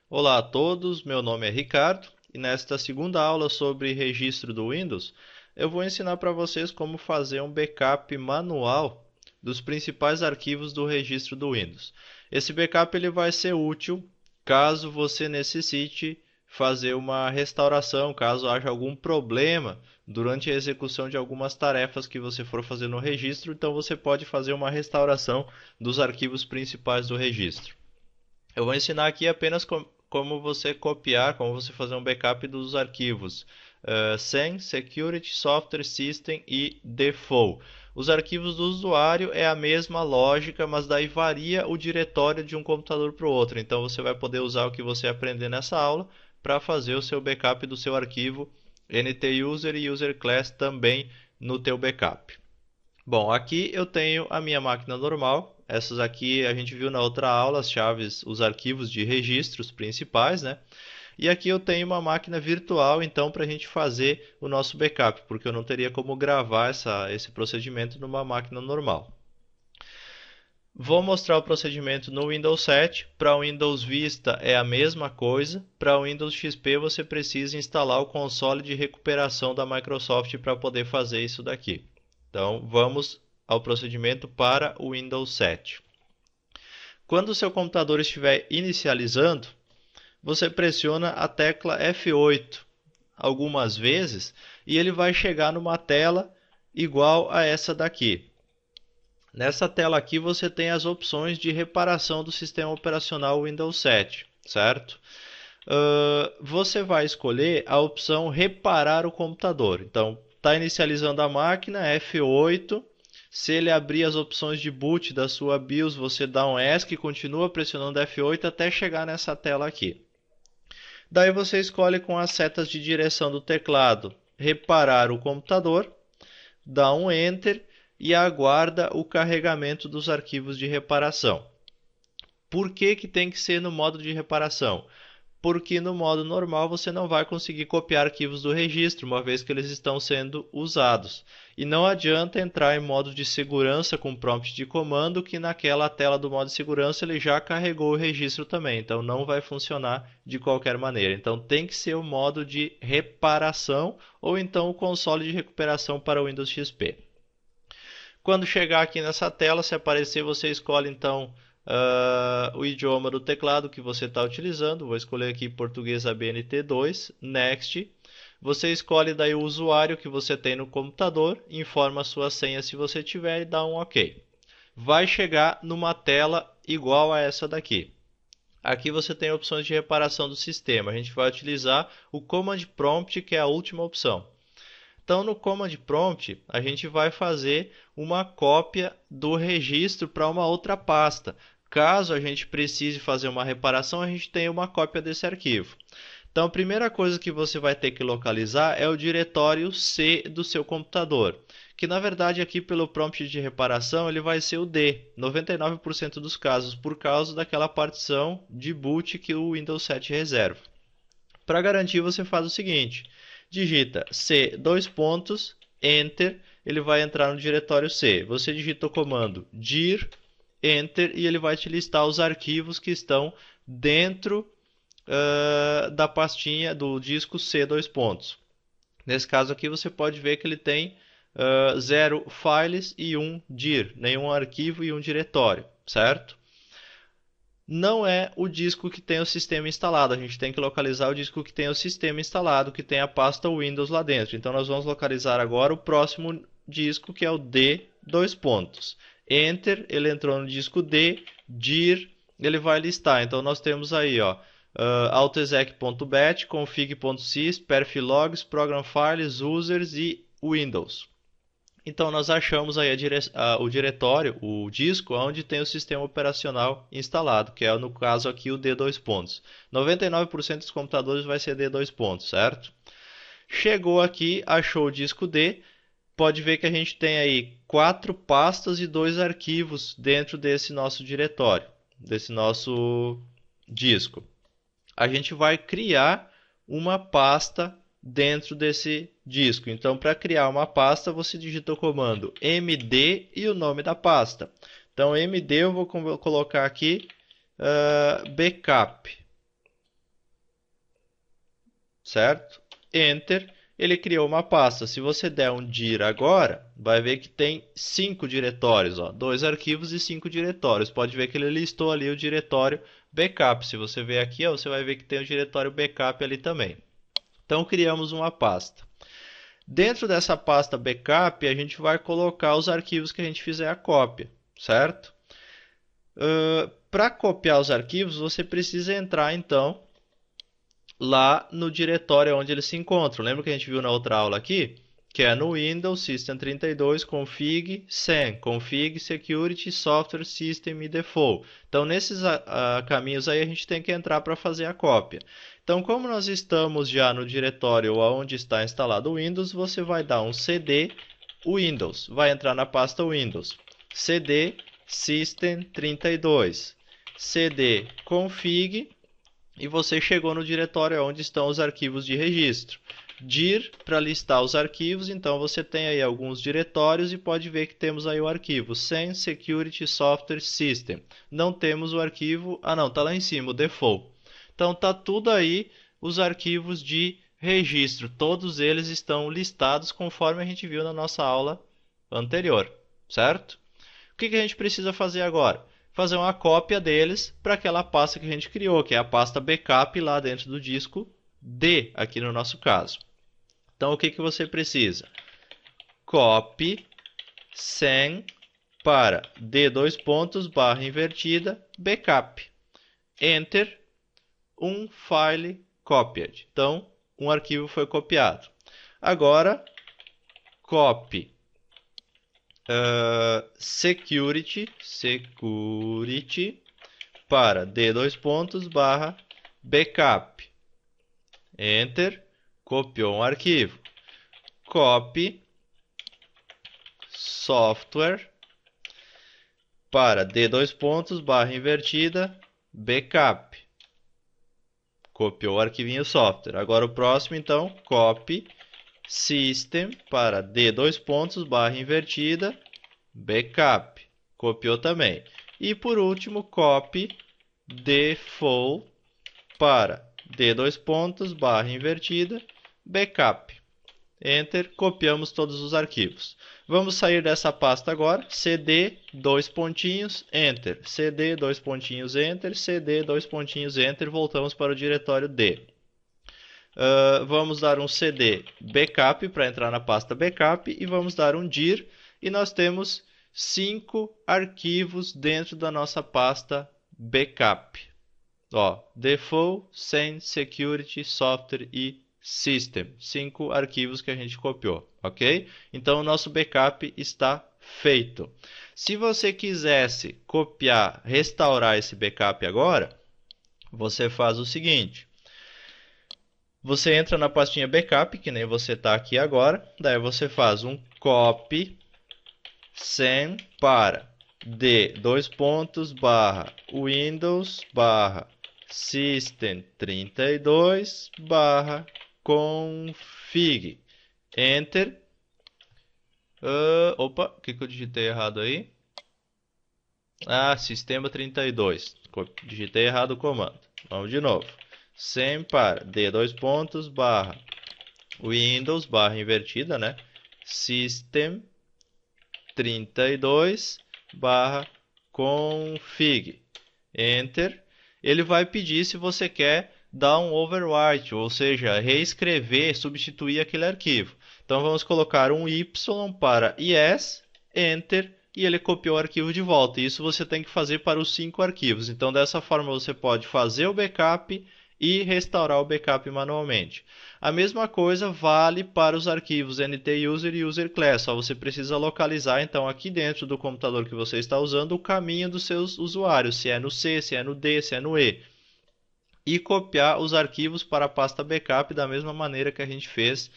Olá a todos, meu nome é Ricardo e nesta segunda aula sobre registro do Windows, eu vou ensinar para vocês como fazer um backup manual dos principais arquivos do registro do Windows. Esse backup ele vai ser útil caso você necessite fazer uma restauração, caso haja algum problema durante a execução de algumas tarefas que você for fazer no registro, então você pode fazer uma restauração dos arquivos principais do registro. Eu vou ensinar aqui apenas como você copiar, como você fazer um backup dos arquivos SEN, Security, Software System e Default. Os arquivos do usuário é a mesma lógica, mas daí varia o diretório de um computador para o outro. Então você vai poder usar o que você aprender nessa aula para fazer o seu backup do seu arquivo NT-User e User Class também no teu backup. Bom, aqui eu tenho a minha máquina normal. Essas aqui a gente viu na outra aula, as chaves, os arquivos de registros principais, né? E aqui eu tenho uma máquina virtual, então, para a gente fazer o nosso backup, porque eu não teria como gravar esse procedimento numa máquina normal. Vou mostrar o procedimento no Windows 7. Para o Windows Vista é a mesma coisa. Para o Windows XP você precisa instalar o console de recuperação da Microsoft para poder fazer isso daqui. Então, vamos ao procedimento para o Windows 7. Quando o seu computador estiver inicializando, você pressiona a tecla F8 algumas vezes e ele vai chegar numa tela igual a essa daqui. Nessa tela aqui você tem as opções de reparação do sistema operacional Windows 7, certo? Você vai escolher a opção reparar o computador. Então, está inicializando a máquina, F8. Se ele abrir as opções de boot da sua BIOS, você dá um ESC e continua pressionando F8 até chegar nessa tela aqui. Daí você escolhe com as setas de direção do teclado reparar o computador, dá um Enter e aguarda o carregamento dos arquivos de reparação. Por que que tem que ser no modo de reparação? Porque no modo normal você não vai conseguir copiar arquivos do registro, uma vez que eles estão sendo usados. E não adianta entrar em modo de segurança com prompt de comando, que naquela tela do modo de segurança ele já carregou o registro também, então não vai funcionar de qualquer maneira. Então tem que ser o modo de reparação ou então o console de recuperação para o Windows XP. Quando chegar aqui nessa tela, se aparecer, você escolhe então o idioma do teclado que você está utilizando. Vou escolher aqui português ABNT2, Next. Você escolhe daí o usuário que você tem no computador, informa a sua senha se você tiver e dá um OK. Vai chegar numa tela igual a essa daqui. Aqui você tem opções de reparação do sistema. A gente vai utilizar o Command Prompt, que é a última opção. Então, no Command Prompt, a gente vai fazer uma cópia do registro para uma outra pasta. Caso a gente precise fazer uma reparação, a gente tem uma cópia desse arquivo. Então, a primeira coisa que você vai ter que localizar é o diretório C do seu computador, que na verdade aqui pelo prompt de reparação ele vai ser o D, 99% dos casos, por causa daquela partição de boot que o Windows 7 reserva. Para garantir, você faz o seguinte: digita C, dois pontos, Enter, ele vai entrar no diretório C. Você digita o comando dir, Enter, e ele vai te listar os arquivos que estão dentro da pastinha do disco C, dois pontos. Nesse caso aqui você pode ver que ele tem 0 files e 1 dir, nenhum arquivo e um diretório, certo? Não é o disco que tem o sistema instalado. A gente tem que localizar o disco que tem o sistema instalado, que tem a pasta Windows lá dentro. Então nós vamos localizar agora o próximo disco, que é o D, dois pontos. Enter, ele entrou no disco D, dir, ele vai listar. Então nós temos aí, ó, autoexec.bat, config.sys, perflogs, program files, users e Windows. Então nós achamos aí o diretório, o disco, onde tem o sistema operacional instalado, que é no caso aqui o D dois pontos. 99% dos computadores vai ser D dois pontos, certo? Chegou aqui, achou o disco D, pode ver que a gente tem aí 4 pastas e 2 arquivos dentro desse nosso diretório, desse nosso disco. A gente vai criar uma pasta dentro desse disco. Então, para criar uma pasta, você digita o comando md e o nome da pasta. Então, md eu vou colocar aqui backup. certo? Enter, ele criou uma pasta. Se você der um dir agora, vai ver que tem 5 diretórios, ó, 2 arquivos e 5 diretórios. Pode ver que ele listou ali o diretório backup. Se você ver aqui, ó, você vai ver que tem o diretório backup ali também. Então, criamos uma pasta. Dentro dessa pasta backup, a gente vai colocar os arquivos que a gente fizer a cópia, certo? Para copiar os arquivos, você precisa entrar, então, lá no diretório onde eles se encontram. Lembra que a gente viu na outra aula aqui? Que é no Windows System 32 config sen, config security software system e default. Então nesses caminhos aí a gente tem que entrar para fazer a cópia. Então como nós estamos já no diretório onde está instalado o Windows, você vai dar um cd Windows, vai entrar na pasta Windows, cd system 32, cd config, e você chegou no diretório onde estão os arquivos de registro. Dir para listar os arquivos, então você tem aí alguns diretórios e pode ver que temos aí o arquivo Sen Security Software System. Não temos o arquivo, não, está lá em cima, o default. Então está tudo aí os arquivos de registro, todos eles estão listados conforme a gente viu na nossa aula anterior, certo? O que a gente precisa fazer agora? Fazer uma cópia deles para aquela pasta que a gente criou, que é a pasta backup lá dentro do disco D, aqui no nosso caso. Então, o que você precisa? Copy sen para d:// backup. Enter, um file copied. Então, um arquivo foi copiado. Agora, copy security para d:// backup. Enter, copiou um arquivo. Copy software para d:// backup. Copiou o arquivinho software. Agora o próximo, então, copy system para d:// backup. Copiou também. E por último, copy default para d:// backup. Enter, copiamos todos os arquivos. Vamos sair dessa pasta agora, cd, enter, cd, enter, cd, enter, voltamos para o diretório D. Vamos dar um cd backup para entrar na pasta backup e vamos dar um dir e nós temos 5 arquivos dentro da nossa pasta backup. Ó, default, sen, security, software e system. 5 arquivos que a gente copiou, ok? Então o nosso backup está feito. Se você quisesse copiar, restaurar esse backup agora, você faz o seguinte. Você entra na pastinha backup, que nem você está aqui agora. Daí você faz um copy sen para d:// system 32 config. Enter. Opa, o que eu digitei errado aí? Sistema 32. Digitei errado o comando. Vamos de novo. Sem para d:// Windows invertida, né? System 32 config. Enter. Ele vai pedir se você quer dar um overwrite, ou seja, reescrever, substituir aquele arquivo. Então vamos colocar um y para yes, enter, e ele copiou o arquivo de volta. Isso você tem que fazer para os 5 arquivos. Então dessa forma você pode fazer o backup e restaurar o backup manualmente. A mesma coisa vale para os arquivos NTUser e UserClass. Só você precisa localizar então aqui dentro do computador que você está usando o caminho dos seus usuários, se é no C, se é no D, se é no E. E copiar os arquivos para a pasta backup da mesma maneira que a gente fez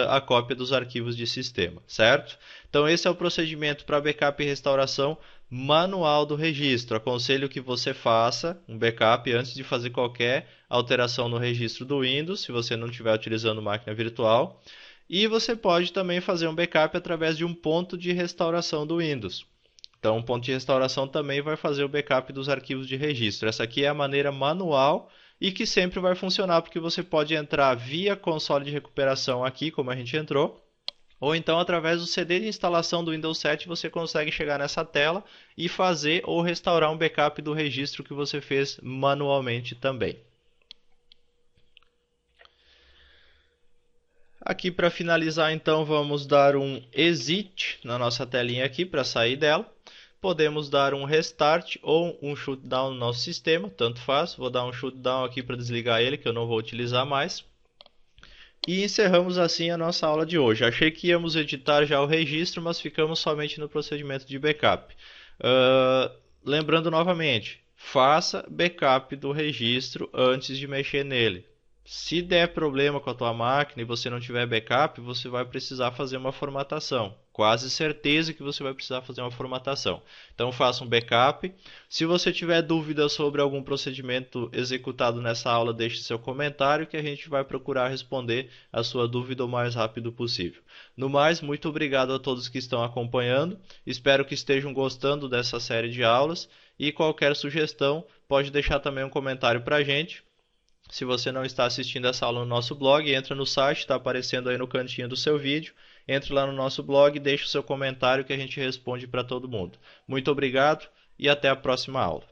a cópia dos arquivos de sistema, certo? Então esse é o procedimento para backup e restauração manual do registro. Aconselho que você faça um backup antes de fazer qualquer alteração no registro do Windows, se você não estiver utilizando máquina virtual. E você pode também fazer um backup através de um ponto de restauração do Windows. Então, um ponto de restauração também vai fazer o backup dos arquivos de registro. Essa aqui é a maneira manual e que sempre vai funcionar porque você pode entrar via console de recuperação aqui, como a gente entrou, ou então através do CD de instalação do Windows 7 você consegue chegar nessa tela e fazer ou restaurar um backup do registro que você fez manualmente também. Aqui para finalizar, então, vamos dar um exit na nossa telinha aqui para sair dela. Podemos dar um restart ou um shutdown no nosso sistema, tanto faz. Vou dar um shutdown aqui para desligar ele, que eu não vou utilizar mais. E encerramos assim a nossa aula de hoje. Achei que íamos editar já o registro, mas ficamos somente no procedimento de backup. Lembrando novamente, faça backup do registro antes de mexer nele. Se der problema com a tua máquina e você não tiver backup, você vai precisar fazer uma formatação. Quase certeza que você vai precisar fazer uma formatação. Então faça um backup. Se você tiver dúvida sobre algum procedimento executado nessa aula, deixe seu comentário que a gente vai procurar responder a sua dúvida o mais rápido possível. No mais, muito obrigado a todos que estão acompanhando. Espero que estejam gostando dessa série de aulas e qualquer sugestão pode deixar também um comentário para a gente. Se você não está assistindo essa aula no nosso blog, entra no site, está aparecendo aí no cantinho do seu vídeo. Entre lá no nosso blog e deixe o seu comentário que a gente responde para todo mundo. Muito obrigado e até a próxima aula.